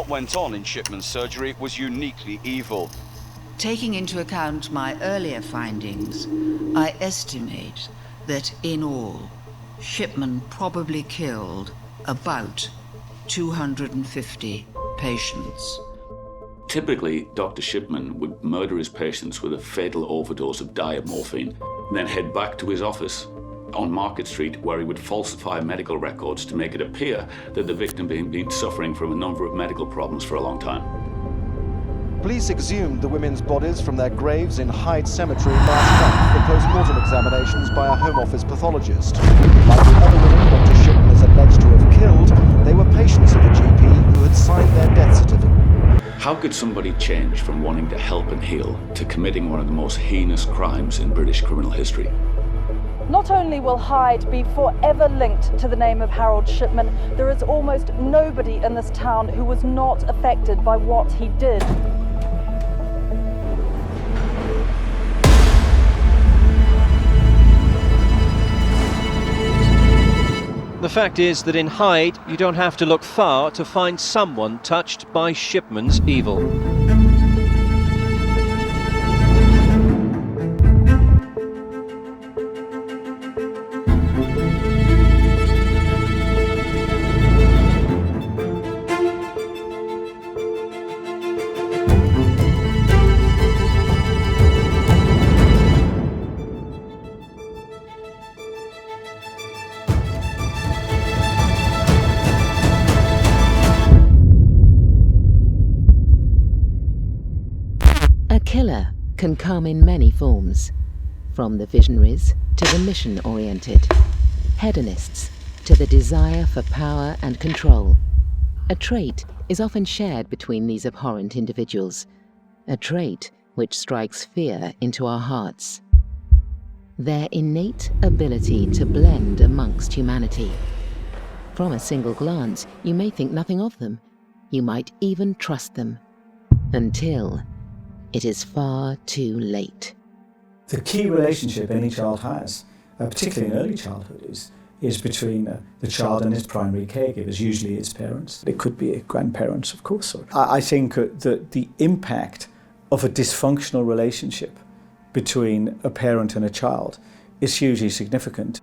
what went on in Shipman's surgery was uniquely evil. Taking into account my earlier findings, I estimate that in all, Shipman probably killed about 250 patients. Typically, Dr. Shipman would murder his patients with a fatal overdose of diamorphine, and then head back to his office on Market Street, where he would falsify medical records to make it appear that the victim had been suffering from a number of medical problems for a long time. Police exhumed the women's bodies from their graves in Hyde Cemetery last month for post-mortem examinations by a Home Office pathologist. Like the other women Dr. Shipman is alleged to have killed, they were patients of the GP who had signed their death certificate. How could somebody change from wanting to help and heal to committing one of the most heinous crimes in British criminal history? Not only will Hyde be forever linked to the name of Harold Shipman, there is almost nobody in this town who was not affected by what he did. The fact is that in Hyde, you don't have to look far to find someone touched by Shipman's evil. A killer can come in many forms, from the visionaries to the mission-oriented, hedonists to the desire for power and control. A trait is often shared between these abhorrent individuals, a trait which strikes fear into our hearts. Their innate ability to blend amongst humanity. From a single glance, you may think nothing of them. You might even trust them, until it is far too late. The key relationship any child has, particularly in early childhood, is between the child and his primary caregivers, usually its parents. It could be grandparents, of course. I think that the impact of a dysfunctional relationship between a parent and a child is hugely significant.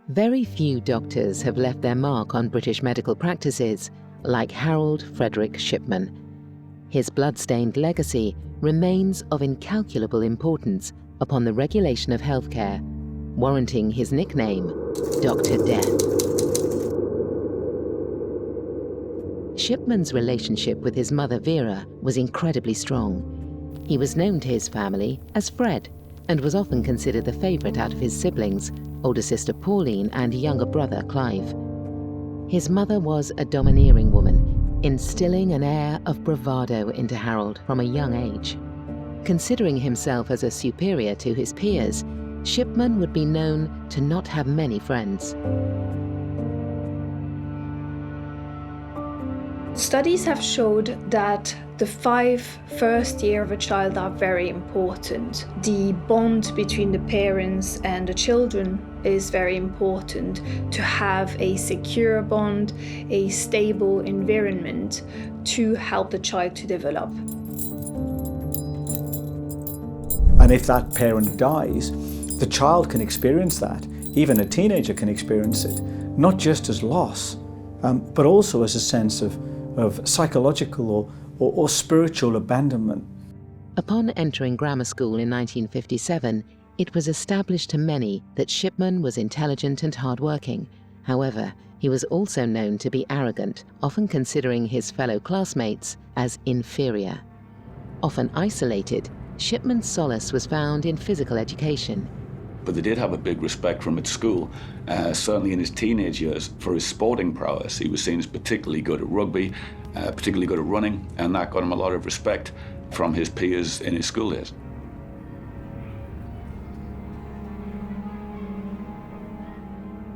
Very few doctors have left their mark on British medical practices like Harold Fredrick Shipman. His blood-stained legacy remains of incalculable importance upon the regulation of healthcare, warranting his nickname, Dr. Death. Shipman's relationship with his mother Vera was incredibly strong. He was known to his family as Fred and was often considered the favourite out of his siblings, older sister Pauline and younger brother Clive. His mother was a domineering woman, instilling an air of bravado into Harold from a young age. Considering himself as a superior to his peers, Shipman would be known to not have many friends. Studies have showed that the 5 first years of a child are very important. The bond between the parents and the children is very important to have a secure bond, a stable environment to help the child to develop. And if that parent dies, the child can experience that. Even a teenager can experience it, not just as loss, but also as a sense of psychological or spiritual abandonment. Upon entering grammar school in 1957, it was established to many that Shipman was intelligent and hard-working. However, he was also known to be arrogant, often considering his fellow classmates as inferior. Often isolated, Shipman's solace was found in physical education. But they did have a big respect from at school, certainly in his teenage years, for his sporting prowess. He was seen as particularly good at rugby, particularly good at running, and that got him a lot of respect from his peers in his school days.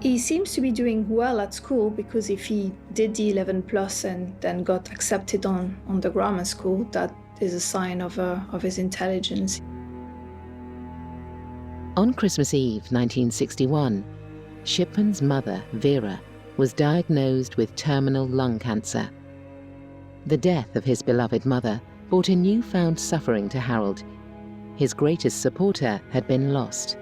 He seems to be doing well at school, because if he did the 11+ and then got accepted on the grammar school, that is a sign of his intelligence. On Christmas Eve 1961, Shipman's mother, Vera, was diagnosed with terminal lung cancer. The death of his beloved mother brought a newfound suffering to Harold. His greatest supporter had been lost.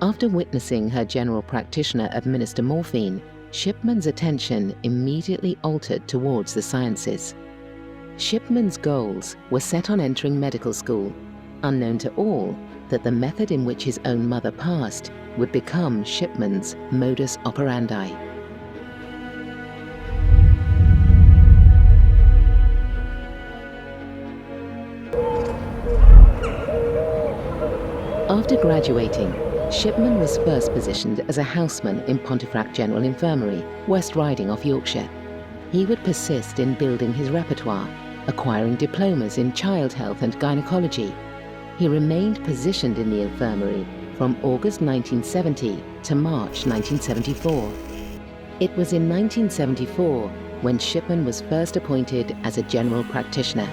After witnessing her general practitioner administer morphine, Shipman's attention immediately altered towards the sciences. Shipman's goals were set on entering medical school, unknown to all that the method in which his own mother passed would become Shipman's modus operandi. After graduating, Shipman was first positioned as a houseman in Pontefract General Infirmary, West Riding off Yorkshire. He would persist in building his repertoire, acquiring diplomas in child health and gynecology. He remained positioned in the infirmary from August 1970 to March 1974. It was in 1974 when Shipman was first appointed as a general practitioner.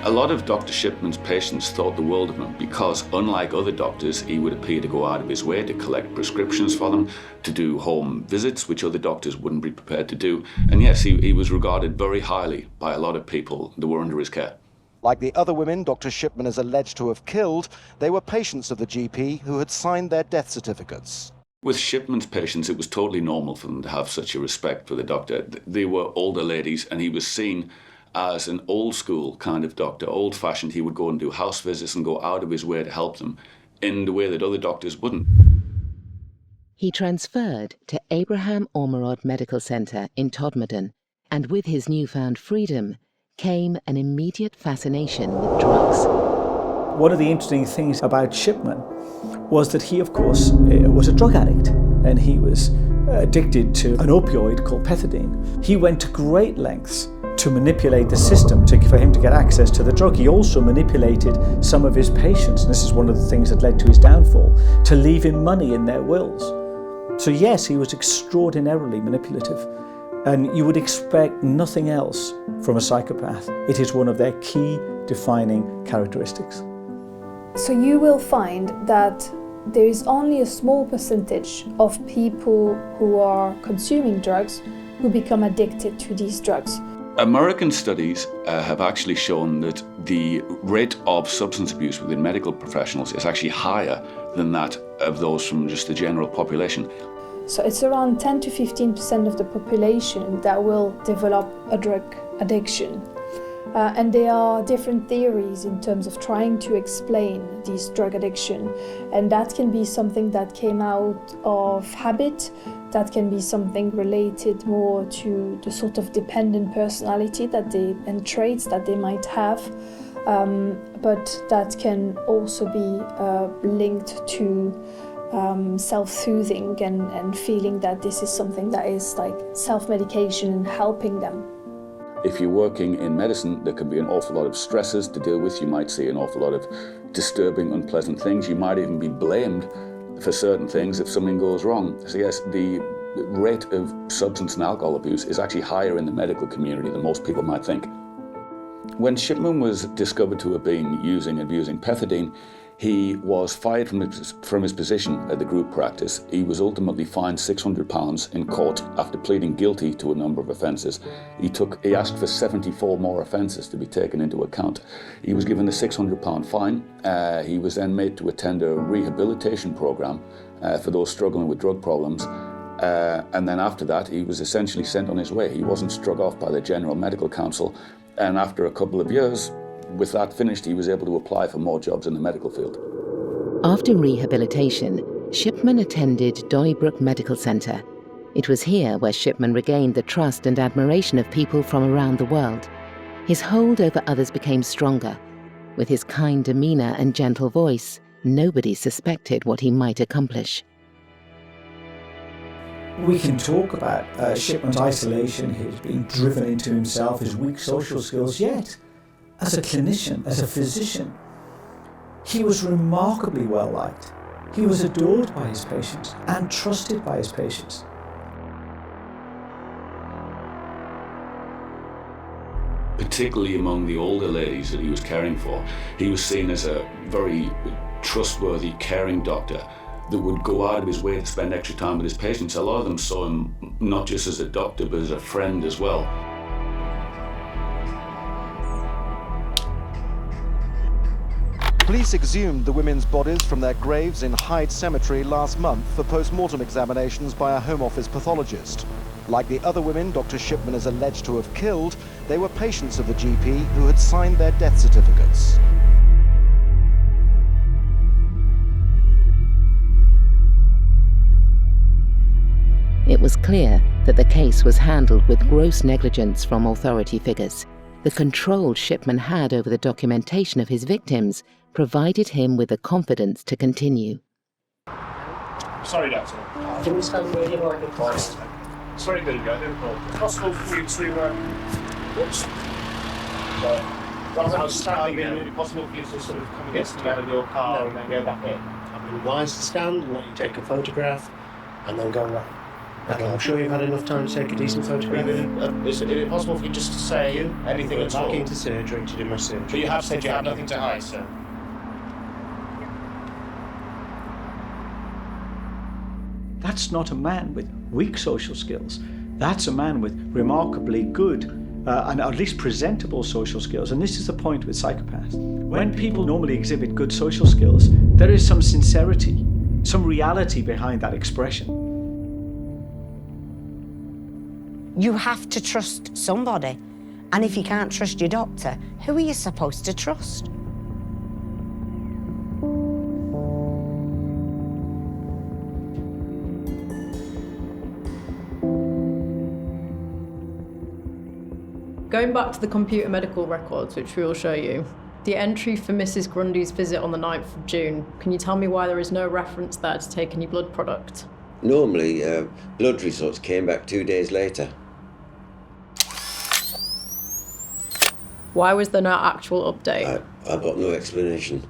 A lot of Dr. Shipman's patients thought the world of him because, unlike other doctors, he would appear to go out of his way to collect prescriptions for them, to do home visits, which other doctors wouldn't be prepared to do. And yes, he was regarded very highly by a lot of people that were under his care. Like the other women Dr. Shipman is alleged to have killed, they were patients of the GP who had signed their death certificates. With Shipman's patients, it was totally normal for them to have such a respect for the doctor. They were older ladies, and he was seen as an old school kind of doctor, old fashioned. He would go and do house visits and go out of his way to help them in the way that other doctors wouldn't. He transferred to Abraham Ormerod Medical Centre in Todmorden, and with his newfound freedom came an immediate fascination with drugs. One of the interesting things about Shipman was that he, of course, was a drug addict, and he was addicted to an opioid called pethidine. He went to great lengths to manipulate the system for him to get access to the drug. He also manipulated some of his patients, and this is one of the things that led to his downfall, to leave him money in their wills. So yes, he was extraordinarily manipulative, and you would expect nothing else from a psychopath. It is one of their key defining characteristics. So you will find that there is only a small percentage of people who are consuming drugs who become addicted to these drugs. American studies have actually shown that the rate of substance abuse within medical professionals is actually higher than that of those from just the general population. So it's around 10 to 15% of the population that will develop a drug addiction. And there are different theories in terms of trying to explain this drug addiction. And that can be something that came out of habit, that can be something related more to the sort of dependent personality and traits that they might have. But that can also be linked to self-soothing and feeling that this is something that is like self-medication and helping them. If you're working in medicine, there can be an awful lot of stresses to deal with. You might see an awful lot of disturbing, unpleasant things. You might even be blamed for certain things if something goes wrong. So yes, the rate of substance and alcohol abuse is actually higher in the medical community than most people might think. When Shipman was discovered to have been using and abusing pethidine, he was fired from his position at the group practice. He was ultimately fined £600 in court after pleading guilty to a number of offences. He asked for 74 more offences to be taken into account. He was given a £600 fine. He was then made to attend a rehabilitation programme for those struggling with drug problems. And then after that, he was essentially sent on his way. He wasn't struck off by the General Medical Council. And after a couple of years, with that finished, he was able to apply for more jobs in the medical field. After rehabilitation, Shipman attended Donnybrook Medical Centre. It was here where Shipman regained the trust and admiration of people from around the world. His hold over others became stronger. With his kind demeanour and gentle voice, nobody suspected what he might accomplish. We can talk about Shipman's isolation, his being driven into himself, his weak social skills, yet as a clinician, as a physician, he was remarkably well liked. He was adored by his patients and trusted by his patients. Particularly among the older ladies that he was caring for, he was seen as a very trustworthy, caring doctor that would go out of his way to spend extra time with his patients. A lot of them saw him not just as a doctor, but as a friend as well. Police exhumed the women's bodies from their graves in Hyde Cemetery last month for post-mortem examinations by a Home Office pathologist. Like the other women Dr. Shipman is alleged to have killed, they were patients of the GP who had signed their death certificates. It was clear that the case was handled with gross negligence from authority figures. The control Shipman had over the documentation of his victims provided him with the confidence to continue. Sorry, Doctor. Can you stand where you like, please? Sorry, there you go. It's possible for you to, whoops. So, rather than standing there, would it be possible for you to sort of come against me out of your car and then go back in? I'd be wise to stand and let you take a photograph and then go around. Okay, I'm sure you've had enough time to take a decent photograph. Is it possible for you just to say anything at all? Back into surgery to do my surgery. But you have said you have nothing to hide, sir. That's not a man with weak social skills. That's a man with remarkably good and at least presentable social skills. And this is the point with psychopaths. When people normally exhibit good social skills, there is some sincerity, some reality behind that expression. You have to trust somebody. And if you can't trust your doctor, who are you supposed to trust? Going back to the computer medical records, which we will show you, the entry for Mrs. Grundy's visit on the 9th of June, can you tell me why there is no reference there to take any blood product? Normally, blood results came back 2 days later. Why was there no actual update? I've got no explanation.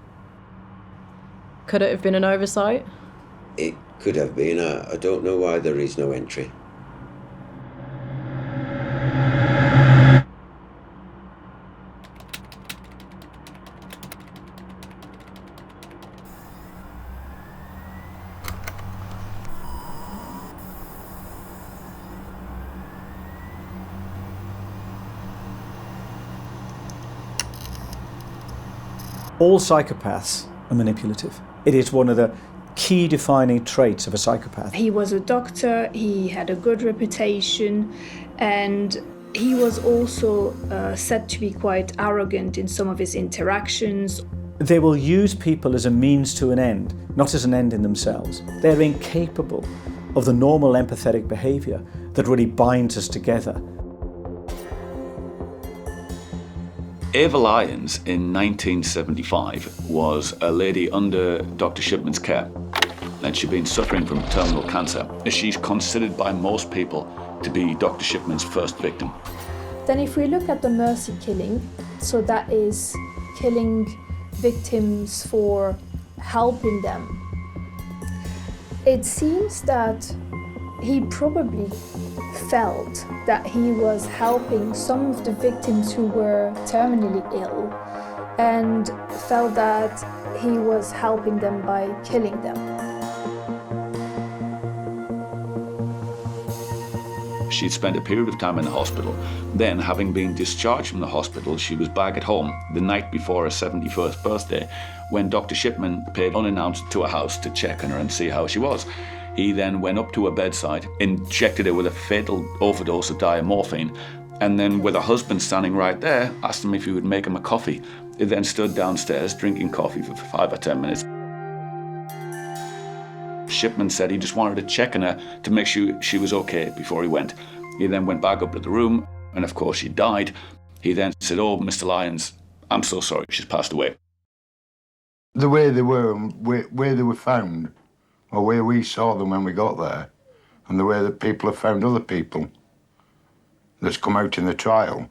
Could it have been an oversight? It could have been. I don't know why there is no entry. All psychopaths are manipulative. It is one of the key defining traits of a psychopath. He was a doctor, he had a good reputation, and he was also said to be quite arrogant in some of his interactions. They will use people as a means to an end, not as an end in themselves. They're incapable of the normal empathetic behaviour that really binds us together. Ava Lyons in 1975 was a lady under Dr. Shipman's care, and she'd been suffering from terminal cancer. She's considered by most people to be Dr. Shipman's first victim. Then if we look at the mercy killing, so that is killing victims for helping them, it seems that he probably felt that he was helping some of the victims who were terminally ill and felt that he was helping them by killing them. She'd spent a period of time in the hospital. Then, having been discharged from the hospital, she was back at home the night before her 71st birthday when Dr. Shipman paid unannounced to her house to check on her and see how she was. He then went up to her bedside, injected her with a fatal overdose of diamorphine, and then with her husband standing right there, asked him if he would make him a coffee. He then stood downstairs drinking coffee for 5 or 10 minutes. Shipman said he just wanted to check on her to make sure she was okay before he went. He then went back up to the room, and of course she died. He then said, "Oh, Mr. Lyons, I'm so sorry, she's passed away." The way they were, where they were found, or where we saw them when we got there, and the way that people have found other people that's come out in the trial,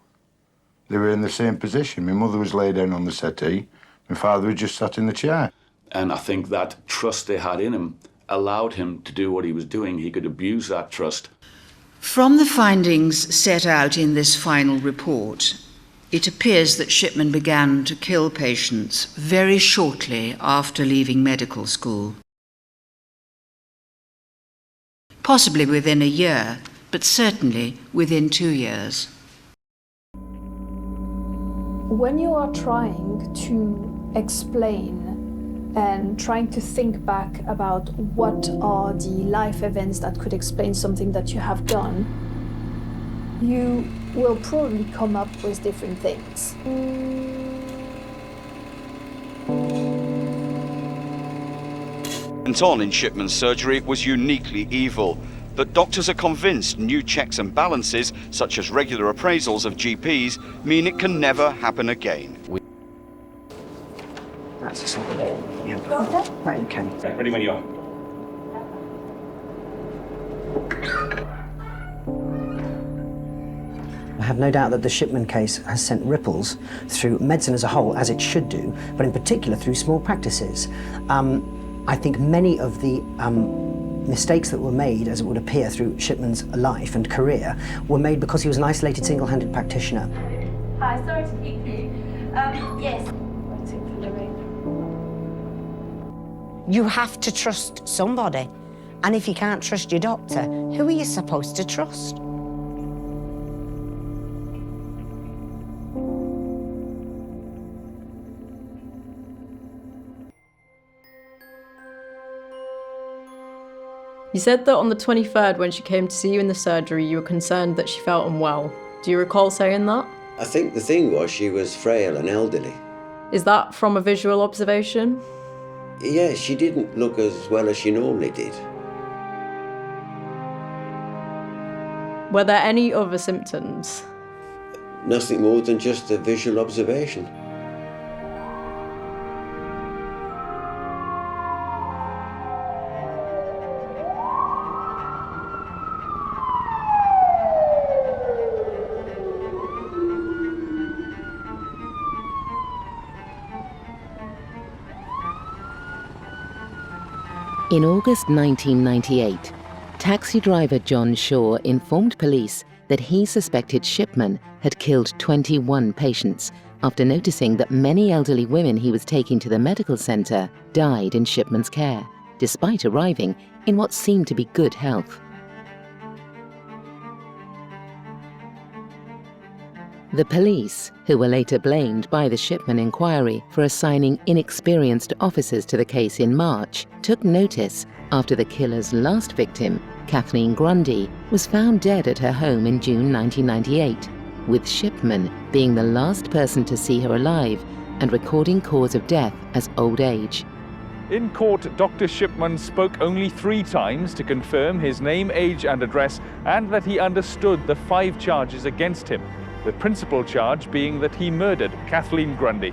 they were in the same position. My mother was laid down on the settee, my father was just sat in the chair. And I think that trust they had in him allowed him to do what he was doing. He could abuse that trust. From the findings set out in this final report, it appears that Shipman began to kill patients very shortly after leaving medical school. possibly within a year, but certainly within 2 years. When you are trying to explain and trying to think back about what are the life events that could explain something that you have done, you will probably come up with different things. On in Shipman's surgery was uniquely evil, but doctors are convinced new checks and balances, such as regular appraisals of GPs, mean it can never happen again. That's a sort of yeah. Right, okay. Ready when you are. I have no doubt that the Shipman case has sent ripples through medicine as a whole, as it should do, but in particular through small practices. I think many of the mistakes that were made, as it would appear, through Shipman's life and career, were made because he was an isolated, single-handed practitioner. Hi, sorry to keep you. Yes. You have to trust somebody. And if you can't trust your doctor, who are you supposed to trust? You said that on the 23rd, when she came to see you in the surgery, you were concerned that she felt unwell. Do you recall saying that? I think the thing was she was frail and elderly. Is that from a visual observation? Yeah, she didn't look as well as she normally did. Were there any other symptoms? Nothing more than just a visual observation. In August 1998, taxi driver John Shaw informed police that he suspected Shipman had killed 21 patients after noticing that many elderly women he was taking to the medical centre died in Shipman's care, despite arriving in what seemed to be good health. The police, who were later blamed by the Shipman inquiry for assigning inexperienced officers to the case in March, took notice after the killer's last victim, Kathleen Grundy, was found dead at her home in June 1998, with Shipman being the last person to see her alive and recording cause of death as old age. In court, Dr. Shipman spoke only 3 times to confirm his name, age and address, and that he understood the 5 charges against him. The principal charge being that he murdered Kathleen Grundy.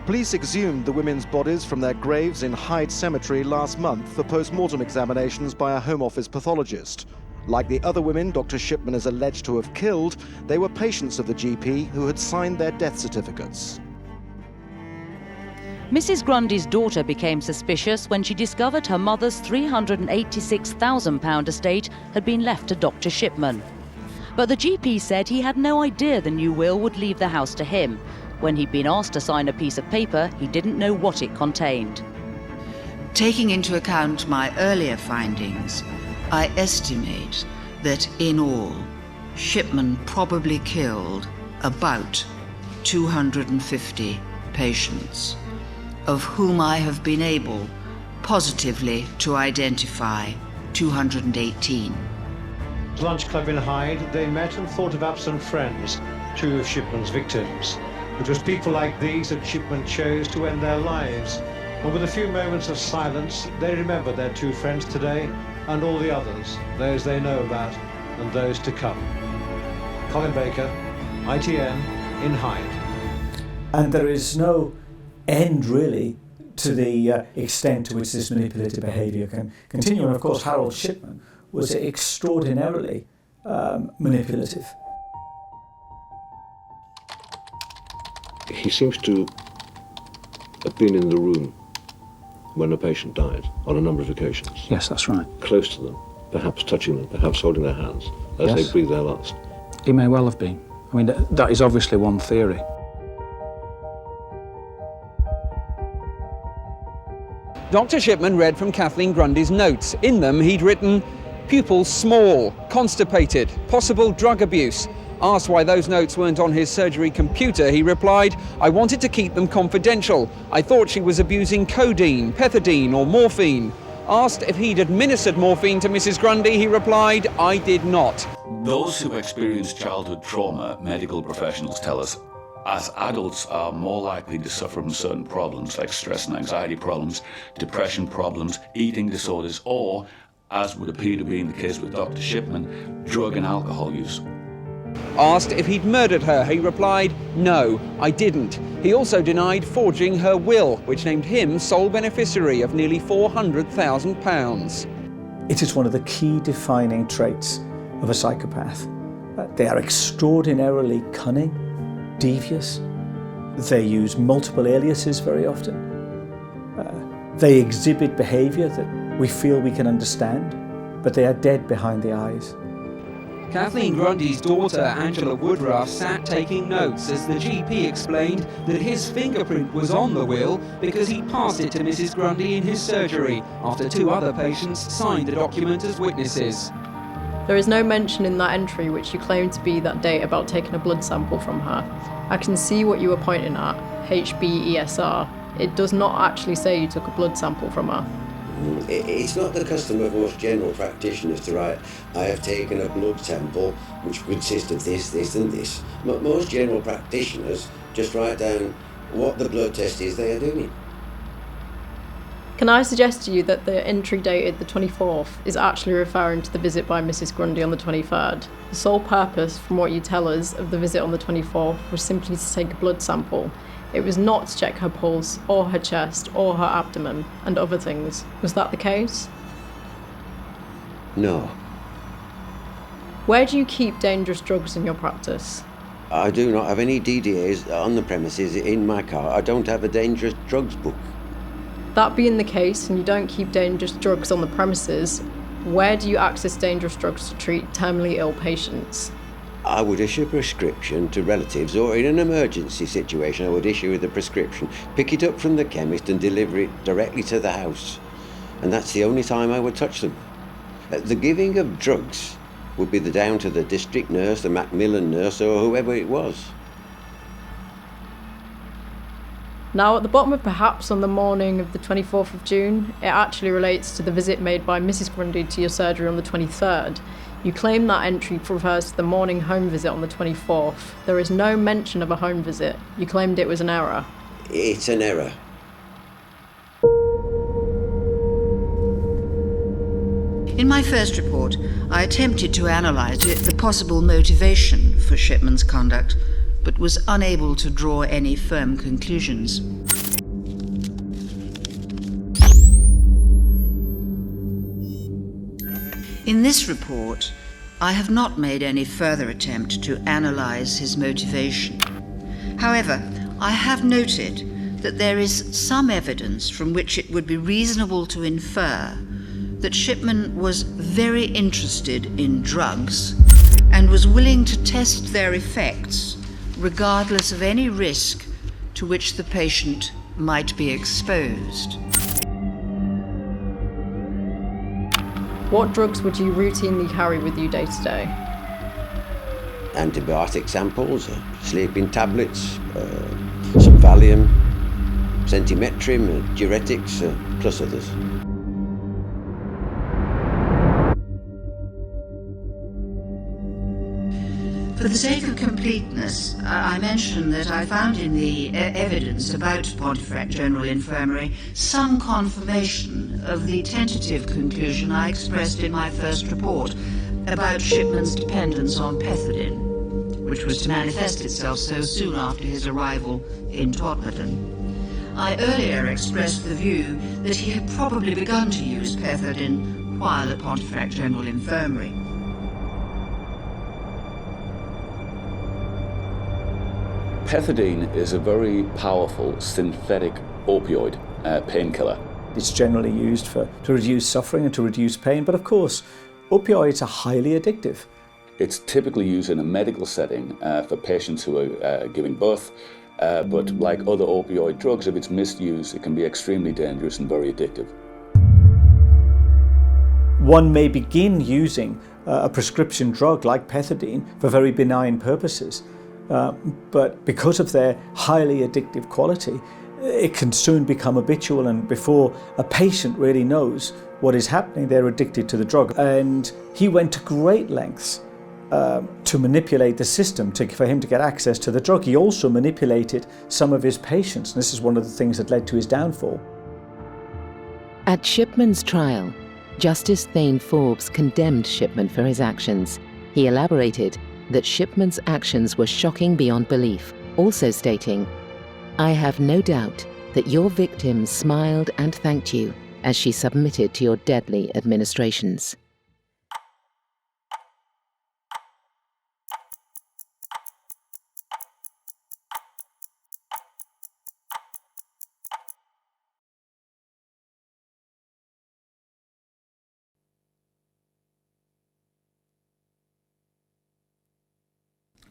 Police exhumed the women's bodies from their graves in Hyde Cemetery last month for post-mortem examinations by a Home Office pathologist. Like the other women Dr. Shipman is alleged to have killed, they were patients of the GP who had signed their death certificates. Mrs. Grundy's daughter became suspicious when she discovered her mother's £386,000 estate had been left to Dr. Shipman. But the GP said he had no idea the new will would leave the house to him. When he'd been asked to sign a piece of paper, he didn't know what it contained. Taking into account my earlier findings, I estimate that in all, Shipman probably killed about 250 patients, of whom I have been able positively to identify 218. Lunch club in Hyde, they met and thought of absent friends, 2 of Shipman's victims. It was people like these that Shipman chose to end their lives. And with a few moments of silence, they remember their 2 friends today and all the others, those they know about and those to come. Colin Baker, ITN, in Hyde. And there is no end, really, to the extent to which this manipulative behaviour can continue. And of course, Harold Shipman was extraordinarily manipulative. He seems to have been in the room when a patient died on a number of occasions. Yes, that's right. Close to them, perhaps touching them, perhaps holding their hands as Yes. they breathe their last. He may well have been. I mean, that is obviously one theory. Dr. Shipman read from Kathleen Grundy's notes. In them, he'd written, "Pupils small, constipated, possible drug abuse." Asked why those notes weren't on his surgery computer, he replied, "I wanted to keep them confidential. I thought she was abusing codeine, pethidine or morphine." Asked if he'd administered morphine to Mrs. Grundy, he replied, "I did not." Those who experience childhood trauma, medical professionals tell us, as adults are more likely to suffer from certain problems like stress and anxiety problems, depression problems, eating disorders, or, as would appear to be in the case with Dr. Shipman, drug and alcohol use. Asked if he'd murdered her, he replied, "No, I didn't." He also denied forging her will, which named him sole beneficiary of nearly £400,000. It is one of the key defining traits of a psychopath. They are extraordinarily cunning, devious. They use multiple aliases very often. They exhibit behaviour that we feel we can understand, but they are dead behind the eyes. Kathleen Grundy's daughter, Angela Woodruff, sat taking notes as the GP explained that his fingerprint was on the will because he passed it to Mrs. Grundy in his surgery after 2 other patients signed the document as witnesses. There is no mention in that entry which you claim to be that date about taking a blood sample from her. I can see what you were pointing at, HBESR. It does not actually say you took a blood sample from her. It's not the custom of most general practitioners to write, "I have taken a blood sample which consists of this, this and this." Most general practitioners just write down what the blood test is they are doing. Can I suggest to you that the entry dated the 24th is actually referring to the visit by Mrs. Grundy on the 23rd? The sole purpose, from what you tell us, of the visit on the 24th was simply to take a blood sample. It was not to check her pulse, or her chest, or her abdomen, and other things. Was that the case? No. Where do you keep dangerous drugs in your practice? I do not have any DDAs on the premises in my car. I don't have a dangerous drugs book. That being the case, and you don't keep dangerous drugs on the premises, where do you access dangerous drugs to treat terminally ill patients? I would issue a prescription to relatives, or in an emergency situation I would issue the prescription, pick it up from the chemist and deliver it directly to the house. And that's the only time I would touch them. The giving of drugs would be down to the district nurse, the Macmillan nurse, or whoever it was. Now, at the bottom of perhaps on the morning of the 24th of June, it actually relates to the visit made by Mrs. Grundy to your surgery on the 23rd. You claim that entry refers to the morning home visit on the 24th. There is no mention of a home visit. You claimed it was an error. It's an error. In my first report, I attempted to analyse the possible motivation for Shipman's conduct, but was unable to draw any firm conclusions. In this report, I have not made any further attempt to analyse his motivation. However, I have noted that there is some evidence from which it would be reasonable to infer that Shipman was very interested in drugs and was willing to test their effects regardless of any risk to which the patient might be exposed. What drugs would you routinely carry with you day to day? Antibiotic samples, sleeping tablets, some Valium, centimetrim, diuretics, plus others. For the sake of completeness, I mention that I found in the evidence about Pontefract General Infirmary some confirmation of the tentative conclusion I expressed in my first report about Shipman's dependence on pethidine, which was to manifest itself so soon after his arrival in Todmorden. I earlier expressed the view that he had probably begun to use pethidine while at Pontefract General Infirmary. Pethidine is a very powerful synthetic opioid painkiller. It's generally used to reduce suffering and to reduce pain, but of course, opioids are highly addictive. It's typically used in a medical setting for patients who are giving birth, But like other opioid drugs, if it's misused, it can be extremely dangerous and very addictive. One may begin using a prescription drug like pethidine for very benign purposes, but because of their highly addictive quality, it can soon become habitual, and before a patient really knows what is happening, they're addicted to the drug. And he went to great lengths to manipulate the system for him to get access to the drug. He also manipulated some of his patients, and this is one of the things that led to his downfall. At Shipman's trial, Justice Thane Forbes condemned Shipman for his actions. He elaborated that Shipman's actions were shocking beyond belief, also stating, "I have no doubt that your victim smiled and thanked you as she submitted to your deadly administrations."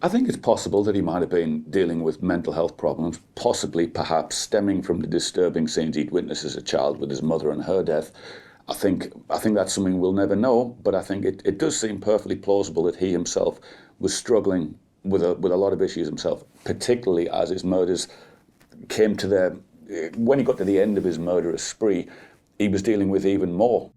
I think it's possible that he might have been dealing with mental health problems, possibly, perhaps, stemming from the disturbing scenes he'd witnessed as a child with his mother and her death. I think that's something we'll never know, but I think it does seem perfectly plausible that he himself was struggling with a lot of issues himself, particularly as his murders came to when he got to the end of his murderous spree, he was dealing with even more.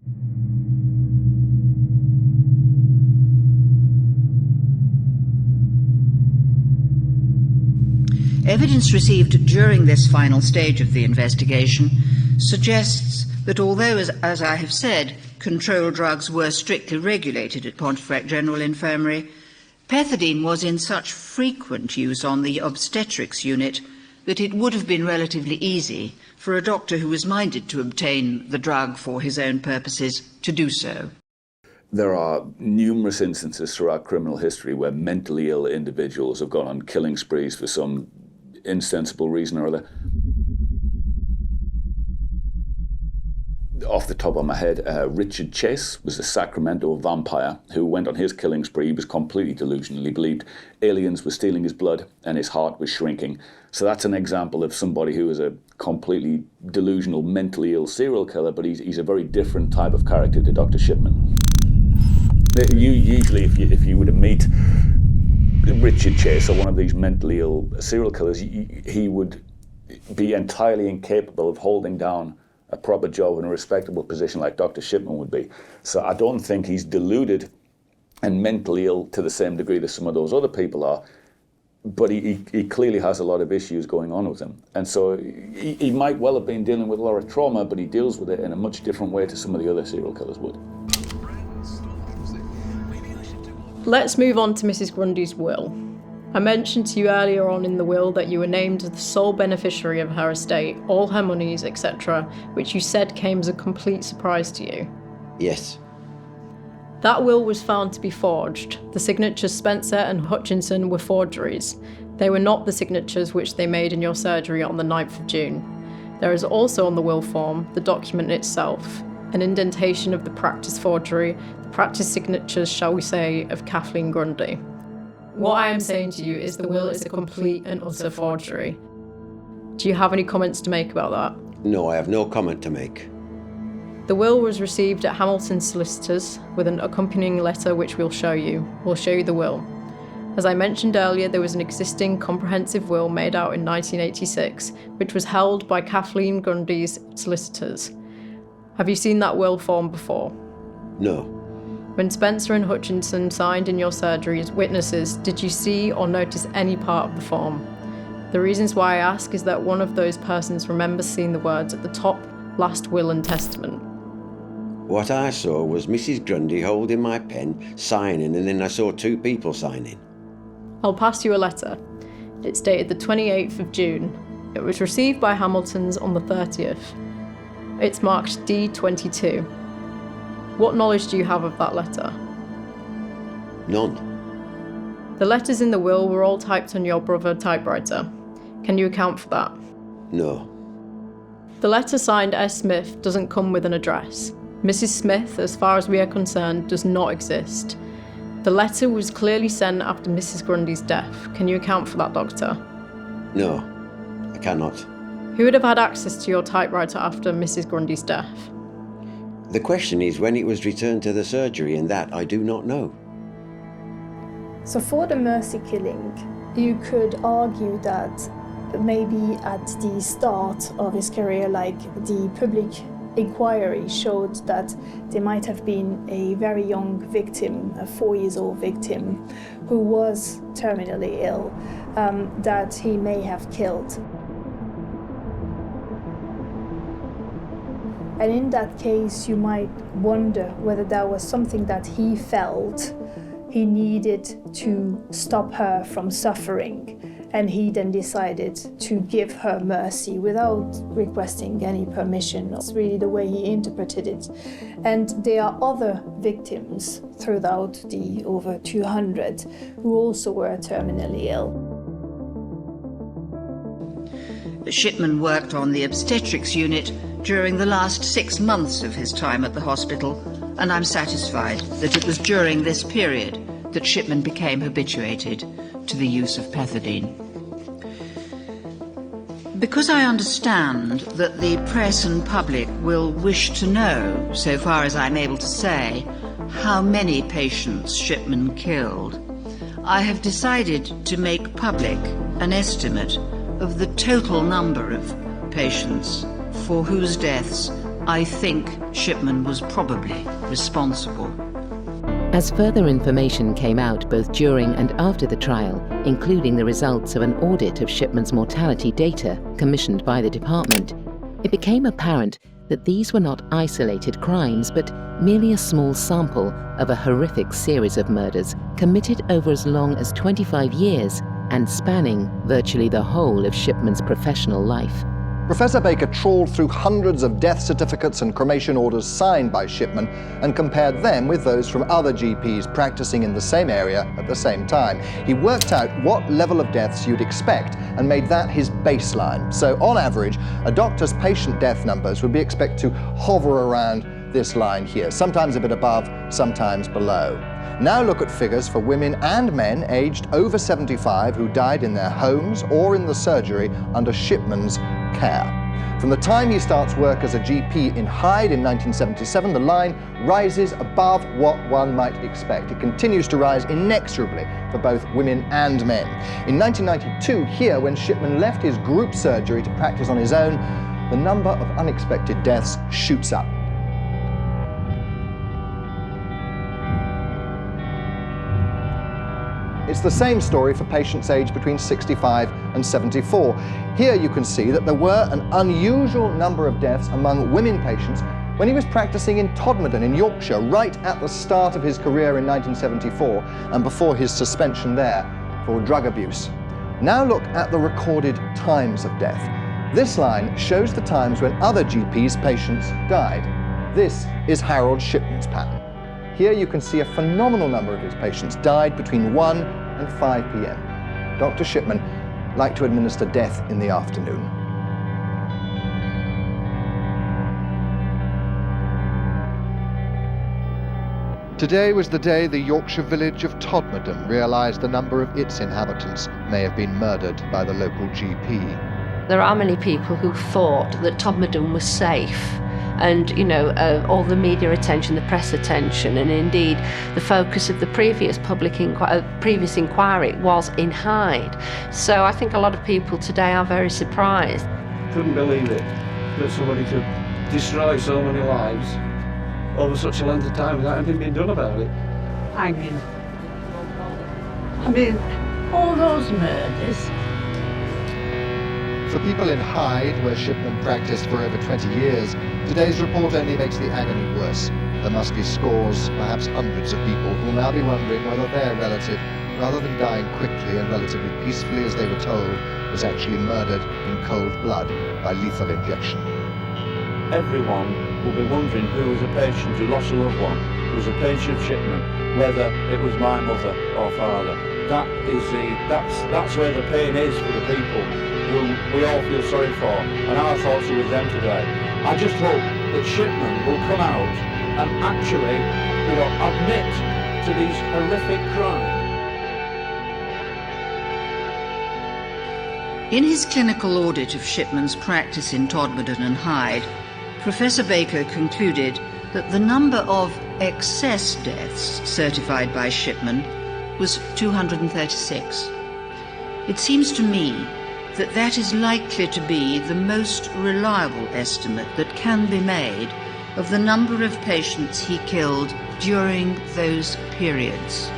Evidence received during this final stage of the investigation suggests that although, as I have said, controlled drugs were strictly regulated at Pontefract General Infirmary, pethidine was in such frequent use on the obstetrics unit that it would have been relatively easy for a doctor who was minded to obtain the drug for his own purposes to do so. There are numerous instances throughout criminal history where mentally ill individuals have gone on killing sprees for some insensible reason or other. Off the top of my head, Richard Chase was a Sacramento vampire who went on his killing spree. He was completely delusional. He believed aliens were stealing his blood and his heart was shrinking. So that's an example of somebody who is a completely delusional, mentally ill serial killer, but he's a very different type of character to Dr. Shipman. Usually, if you were to meet Richard Chase or one of these mentally ill serial killers, he would be entirely incapable of holding down a proper job in a respectable position like Dr. Shipman would be. So I don't think he's deluded and mentally ill to the same degree that some of those other people are, but he clearly has a lot of issues going on with him. And so he might well have been dealing with a lot of trauma, but he deals with it in a much different way to some of the other serial killers would. Let's move on to Mrs. Grundy's will. I mentioned to you earlier on in the will that you were named as the sole beneficiary of her estate, all her monies, etc., which you said came as a complete surprise to you. Yes. That will was found to be forged. The signatures Spencer and Hutchinson were forgeries. They were not the signatures which they made in your surgery on the 9th of June. There is also on the will form the document itself, an indentation of the practice forgery, the practice signatures, shall we say, of Kathleen Grundy. What I am saying to you is the will is a complete and utter forgery. Do you have any comments to make about that? No, I have no comment to make. The will was received at Hamilton's solicitors with an accompanying letter which we'll show you. We'll show you the will. As I mentioned earlier, there was an existing comprehensive will made out in 1986, which was held by Kathleen Grundy's solicitors. Have you seen that will form before? No. When Spencer and Hutchinson signed in your surgery as witnesses, did you see or notice any part of the form? The reasons why I ask is that one of those persons remembers seeing the words at the top, last will and testament. What I saw was Mrs. Grundy holding my pen, signing, and then I saw two people signing. I'll pass you a letter. It's dated the 28th of June. It was received by Hamilton's on the 30th. It's marked D22. What knowledge do you have of that letter? None. The letters in the will were all typed on your brother typewriter. Can you account for that? No. The letter signed S. Smith doesn't come with an address. Mrs. Smith, as far as we are concerned, does not exist. The letter was clearly sent after Mrs. Grundy's death. Can you account for that, Doctor? No. I cannot. Who would have had access to your typewriter after Mrs. Grundy's death? The question is when it was returned to the surgery, and that I do not know. So for the mercy killing, you could argue that maybe at the start of his career, like the public inquiry showed that there might have been a very young victim, a 4-year-old victim, who was terminally ill, that he may have killed. And in that case, you might wonder whether that was something that he felt he needed to stop her from suffering, and he then decided to give her mercy without requesting any permission. That's really the way he interpreted it. And there are other victims throughout the over 200 who also were terminally ill. Shipman worked on the obstetrics unit during the last 6 months of his time at the hospital, and I'm satisfied that it was during this period that Shipman became habituated to the use of pethidine. Because I understand that the press and public will wish to know, so far as I'm able to say, how many patients Shipman killed, I have decided to make public an estimate of the total number of patients for whose deaths I think Shipman was probably responsible. As further information came out both during and after the trial, including the results of an audit of Shipman's mortality data commissioned by the department, it became apparent that these were not isolated crimes, but merely a small sample of a horrific series of murders committed over as long as 25 years and spanning virtually the whole of Shipman's professional life. Professor Baker trawled through hundreds of death certificates and cremation orders signed by Shipman and compared them with those from other GPs practicing in the same area at the same time. He worked out what level of deaths you'd expect and made that his baseline. So on average, a doctor's patient death numbers would be expected to hover around this line here, sometimes a bit above, sometimes below. Now look at figures for women and men aged over 75 who died in their homes or in the surgery under Shipman's care. From the time he starts work as a GP in Hyde in 1977, the line rises above what one might expect. It continues to rise inexorably for both women and men. In 1992, here, when Shipman left his group surgery to practice on his own, the number of unexpected deaths shoots up. It's the same story for patients aged between 65 and 74. Here you can see that there were an unusual number of deaths among women patients when he was practicing in Todmorden in Yorkshire, right at the start of his career in 1974 and before his suspension there for drug abuse. Now look at the recorded times of death. This line shows the times when other GPs' patients died. This is Harold Shipman's pattern. Here you can see a phenomenal number of his patients died between 1 and 5 p.m. Dr. Shipman liked to administer death in the afternoon. Today was the day the Yorkshire village of Todmorden realised the number of its inhabitants may have been murdered by the local GP. There are many people who thought that Todmorden was safe. And, you know, all the media attention, the press attention, and indeed the focus of the previous previous inquiry was in Hyde. So I think a lot of people today are very surprised. Couldn't believe it, that somebody could destroy so many lives over such a length of time without anything being done about it. Hanging. I mean, all those murders. For people in Hyde, where Shipman practiced for over 20 years, today's report only makes the agony worse. There must be scores, perhaps hundreds of people who will now be wondering whether their relative, rather than dying quickly and relatively peacefully as they were told, was actually murdered in cold blood by lethal injection. Everyone will be wondering who was a patient who lost a loved one, who was a patient of Shipman, whether it was my mother or father. That's where the pain is for the people who we all feel sorry for, and our thoughts are with them today. I just hope that Shipman will come out and actually, admit to these horrific crimes. In his clinical audit of Shipman's practice in Todmorden and Hyde, Professor Baker concluded that the number of excess deaths certified by Shipman was 236. It seems to me that that is likely to be the most reliable estimate that can be made of the number of patients he killed during those periods.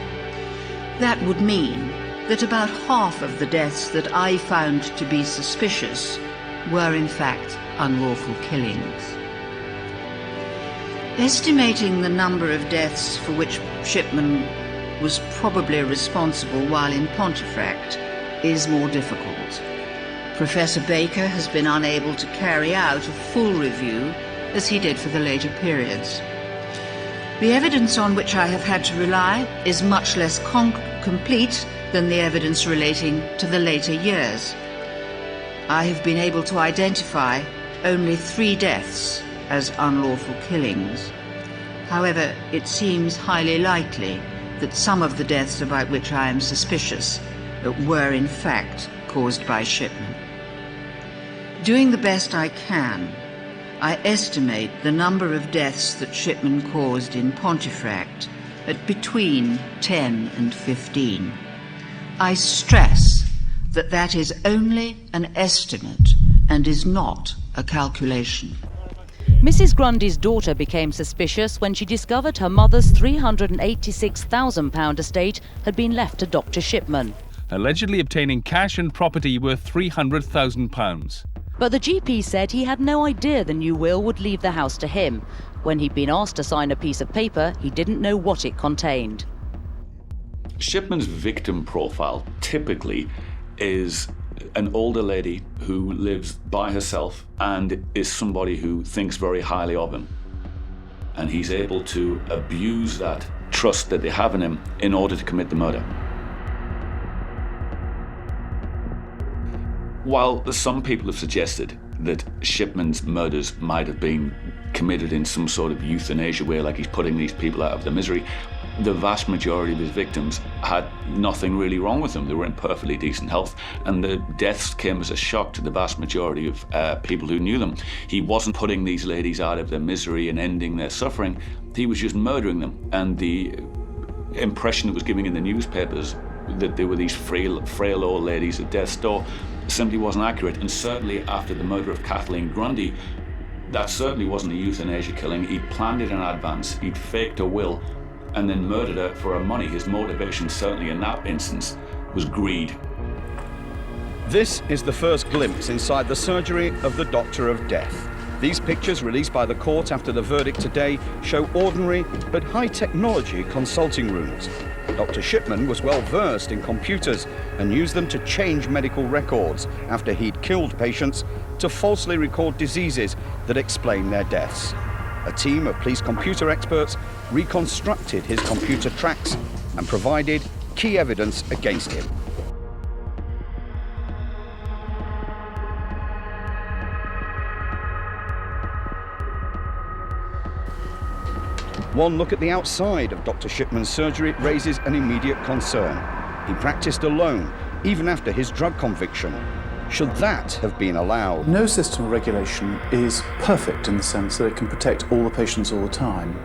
That would mean that about half of the deaths that I found to be suspicious were in fact unlawful killings. Estimating the number of deaths for which Shipman was probably responsible while in Pontefract is more difficult. Professor Baker has been unable to carry out a full review as he did for the later periods. The evidence on which I have had to rely is much less complete than the evidence relating to the later years. I have been able to identify only 3 deaths as unlawful killings. However, it seems highly likely that some of the deaths about which I am suspicious were in fact caused by Shipman. Doing the best I can, I estimate the number of deaths that Shipman caused in Pontefract at between 10 and 15. I stress that that is only an estimate and is not a calculation. Mrs. Grundy's daughter became suspicious when she discovered her mother's £386,000 estate had been left to Dr. Shipman. Allegedly obtaining cash and property worth £300,000. But the GP said he had no idea the new will would leave the house to him. When he'd been asked to sign a piece of paper, he didn't know what it contained. Shipman's victim profile typically is an older lady who lives by herself and is somebody who thinks very highly of him. And he's able to abuse that trust that they have in him in order to commit the murder. While some people have suggested that Shipman's murders might have been committed in some sort of euthanasia way, like he's putting these people out of their misery, the vast majority of his victims had nothing really wrong with them. They were in perfectly decent health, and the deaths came as a shock to the vast majority of people who knew them. He wasn't putting these ladies out of their misery and ending their suffering. He was just murdering them, and the impression it was giving in the newspapers that they were these frail old ladies at death's door simply wasn't accurate. And certainly after the murder of Kathleen Grundy, that certainly wasn't a euthanasia killing. He'd planned it in advance, he'd faked a will, and then murdered her for her money. His motivation, certainly in that instance, was greed. This is the first glimpse inside the surgery of the Doctor of Death. These pictures, released by the court after the verdict today, show ordinary but high-technology consulting rooms. Dr. Shipman was well versed in computers and used them to change medical records after he'd killed patients to falsely record diseases that explain their deaths. A team of police computer experts reconstructed his computer tracks and provided key evidence against him. One look at the outside of Dr. Shipman's surgery raises an immediate concern. He practiced alone, even after his drug conviction. Should that have been allowed? No system of regulation is perfect in the sense that it can protect all the patients all the time.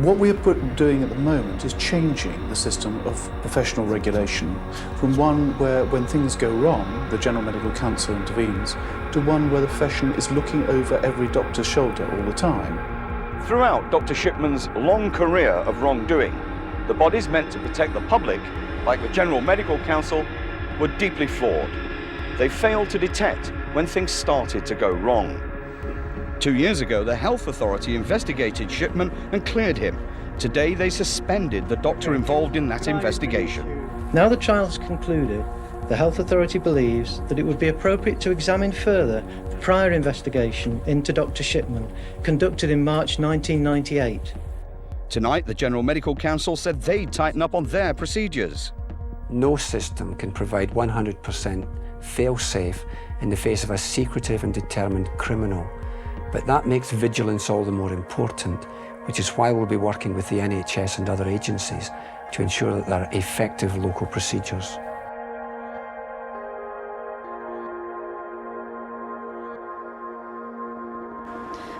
What we are doing at the moment is changing the system of professional regulation from one where, when things go wrong, the General Medical Council intervenes, to one where the profession is looking over every doctor's shoulder all the time. Throughout Dr. Shipman's long career of wrongdoing, the bodies meant to protect the public, like the General Medical Council, were deeply flawed. They failed to detect when things started to go wrong. 2 years ago, the Health Authority investigated Shipman and cleared him. Today, they suspended the doctor involved in that investigation. Now the trial has concluded, the Health Authority believes that it would be appropriate to examine further the prior investigation into Dr. Shipman, conducted in March 1998. Tonight, the General Medical Council said they'd tighten up on their procedures. No system can provide 100% fail-safe in the face of a secretive and determined criminal. But that makes vigilance all the more important, which is why we'll be working with the NHS and other agencies to ensure that there are effective local procedures.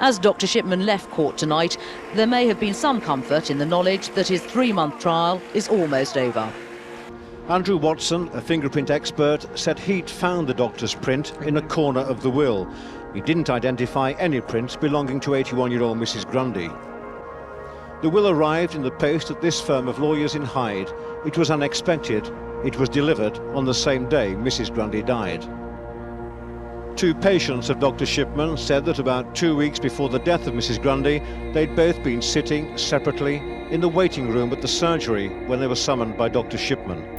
As Dr. Shipman left court tonight, there may have been some comfort in the knowledge that his 3-month trial is almost over. Andrew Watson, a fingerprint expert, said he'd found the doctor's print in a corner of the will. He didn't identify any prints belonging to 81-year-old Mrs. Grundy. The will arrived in the post at this firm of lawyers in Hyde. It was unexpected. It was delivered on the same day Mrs. Grundy died. 2 patients of Dr. Shipman said that about 2 weeks before the death of Mrs. Grundy, they'd both been sitting separately in the waiting room at the surgery when they were summoned by Dr. Shipman.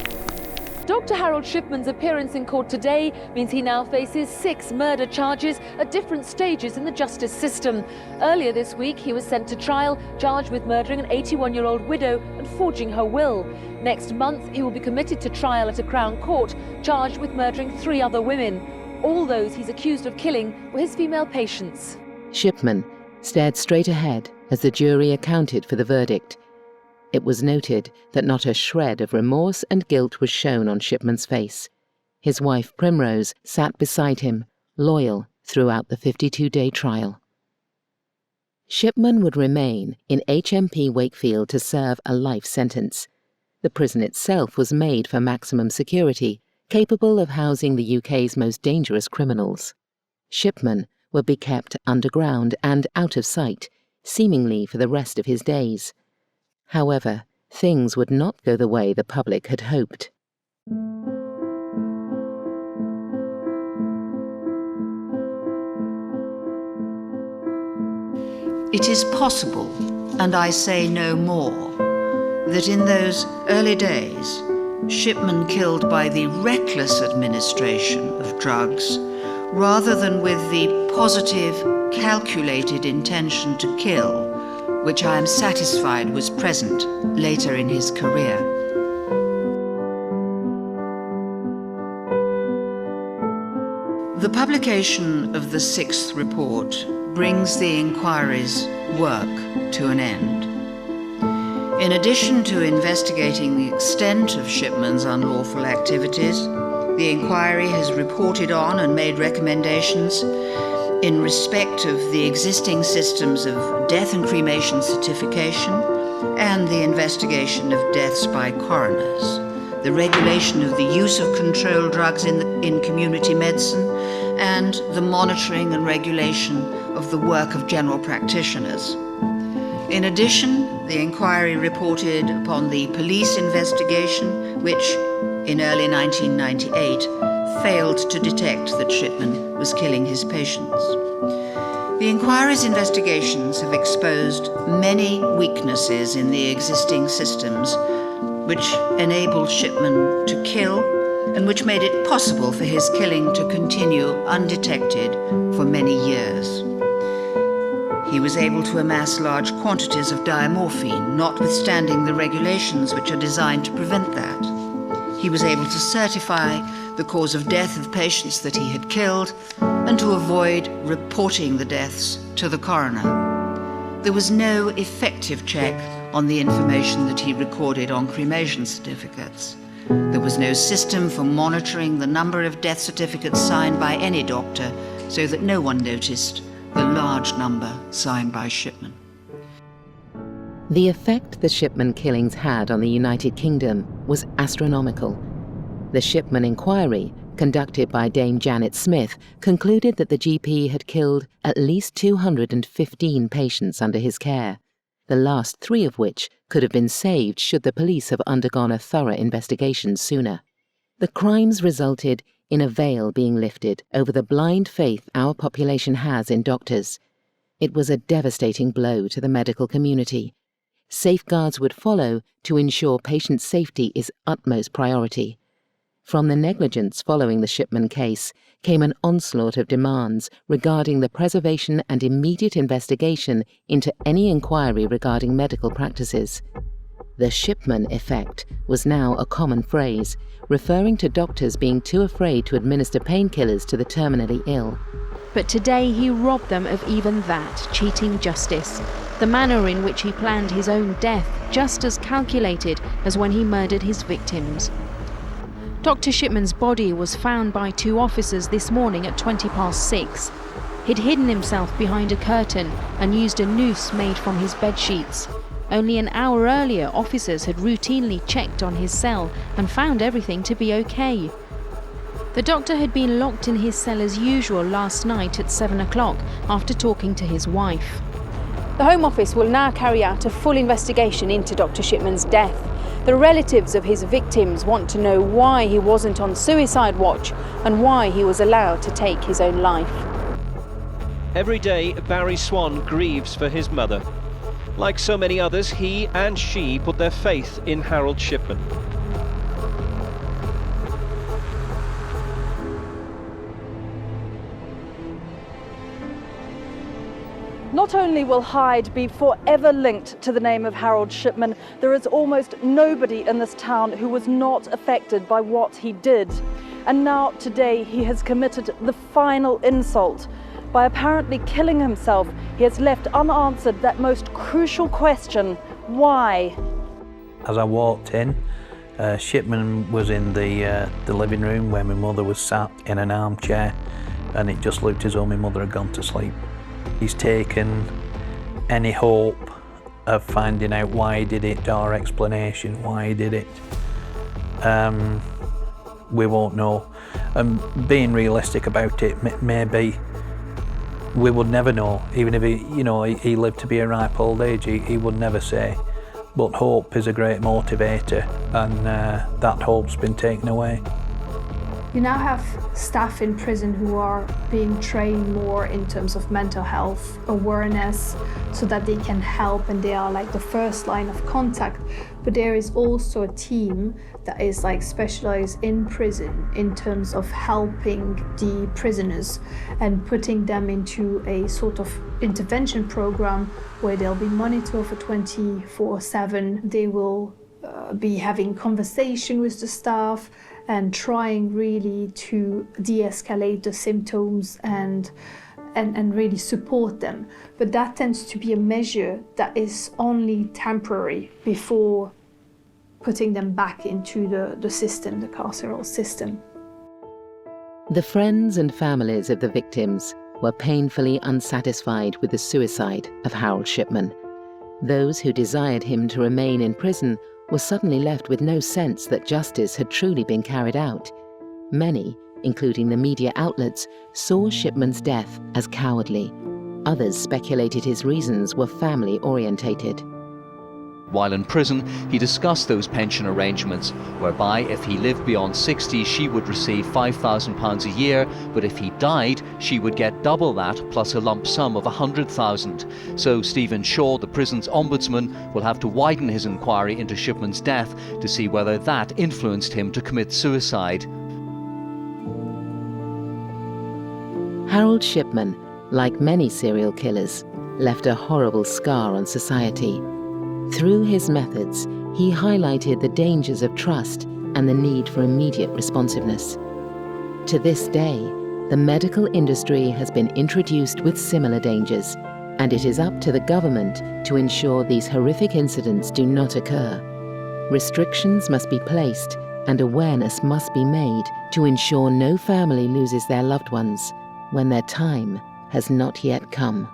Dr. Harold Shipman's appearance in court today means he now faces 6 murder charges at different stages in the justice system. Earlier this week, he was sent to trial, charged with murdering an 81-year-old widow and forging her will. Next month, he will be committed to trial at a Crown Court, charged with murdering 3 other women. All those he's accused of killing were his female patients. Shipman stared straight ahead as the jury accounted for the verdict. It was noted that not a shred of remorse and guilt was shown on Shipman's face. His wife Primrose sat beside him, loyal throughout the 52-day trial. Shipman would remain in HMP Wakefield to serve a life sentence. The prison itself was made for maximum security, capable of housing the UK's most dangerous criminals. Shipman would be kept underground and out of sight, seemingly for the rest of his days. However, things would not go the way the public had hoped. It is possible, and I say no more, that in those early days, Shipman killed by the reckless administration of drugs, rather than with the positive, calculated intention to kill, which I am satisfied was present later in his career. The publication of the 6th report brings the inquiry's work to an end. In addition to investigating the extent of Shipman's unlawful activities, the inquiry has reported on and made recommendations in respect of the existing systems of death and cremation certification and the investigation of deaths by coroners, the regulation of the use of controlled drugs in community medicine, and the monitoring and regulation of the work of general practitioners. In addition, the inquiry reported upon the police investigation, which, in early 1998, failed to detect that Shipman was killing his patients. The inquiry's investigations have exposed many weaknesses in the existing systems, which enabled Shipman to kill and which made it possible for his killing to continue undetected for many years. He was able to amass large quantities of diamorphine, notwithstanding the regulations which are designed to prevent that. He was able to certify the cause of death of patients that he had killed and to avoid reporting the deaths to the coroner. There was no effective check on the information that he recorded on cremation certificates. There was no system for monitoring the number of death certificates signed by any doctor so that no one noticed the large number signed by Shipman. The effect the Shipman killings had on the United Kingdom was astronomical. The Shipman inquiry, conducted by Dame Janet Smith, concluded that the GP had killed at least 215 patients under his care, the last 3 of which could have been saved should the police have undergone a thorough investigation sooner. The crimes resulted in a veil being lifted over the blind faith our population has in doctors. It was a devastating blow to the medical community. Safeguards would follow to ensure patient safety is utmost priority. From the negligence following the Shipman case came an onslaught of demands regarding the preservation and immediate investigation into any inquiry regarding medical practices. The Shipman effect was now a common phrase, referring to doctors being too afraid to administer painkillers to the terminally ill. But today he robbed them of even that, cheating justice. The manner in which he planned his own death, just as calculated as when he murdered his victims. Dr. Shipman's body was found by 2 officers this morning at 6:20. He'd hidden himself behind a curtain and used a noose made from his bedsheets. Only an hour earlier, officers had routinely checked on his cell and found everything to be okay. The doctor had been locked in his cell as usual last night at 7 o'clock after talking to his wife. The Home Office will now carry out a full investigation into Dr. Shipman's death. The relatives of his victims want to know why he wasn't on suicide watch and why he was allowed to take his own life. Every day, Barry Swan grieves for his mother. Like so many others, he and she put their faith in Harold Shipman. Not only will Hyde be forever linked to the name of Harold Shipman, there is almost nobody in this town who was not affected by what he did. And now, today, he has committed the final insult. By apparently killing himself, he has left unanswered that most crucial question: why? As I walked in, Shipman was in the living room where my mother was sat in an armchair, and it just looked as though my mother had gone to sleep. He's taken any hope of finding out why he did it, or explanation why he did it. We won't know. And being realistic about it, maybe we would never know. Even if he lived to be a ripe old age, he would never say. But hope is a great motivator, and that hope's been taken away. You now have staff in prison who are being trained more in terms of mental health awareness so that they can help, and they are like the first line of contact. But there is also a team that is like specialized in prison in terms of helping the prisoners and putting them into a sort of intervention program where they'll be monitored for 24/7. They will be having conversation with the staff and trying really to de-escalate the symptoms and really support them. But that tends to be a measure that is only temporary before putting them back into the system, the carceral system. The friends and families of the victims were painfully unsatisfied with the suicide of Harold Shipman. Those who desired him to remain in prison were suddenly left with no sense that justice had truly been carried out. Many, including the media outlets, saw Shipman's death as cowardly. Others speculated his reasons were family-orientated. While in prison, he discussed those pension arrangements, whereby if he lived beyond 60, she would receive £5,000 a year, but if he died, she would get double that, plus a lump sum of £100,000. So Stephen Shaw, the prison's ombudsman, will have to widen his inquiry into Shipman's death to see whether that influenced him to commit suicide. Harold Shipman, like many serial killers, left a horrible scar on society. Through his methods, he highlighted the dangers of trust and the need for immediate responsiveness. To this day, the medical industry has been introduced with similar dangers, and it is up to the government to ensure these horrific incidents do not occur. Restrictions must be placed and awareness must be made to ensure no family loses their loved ones when their time has not yet come.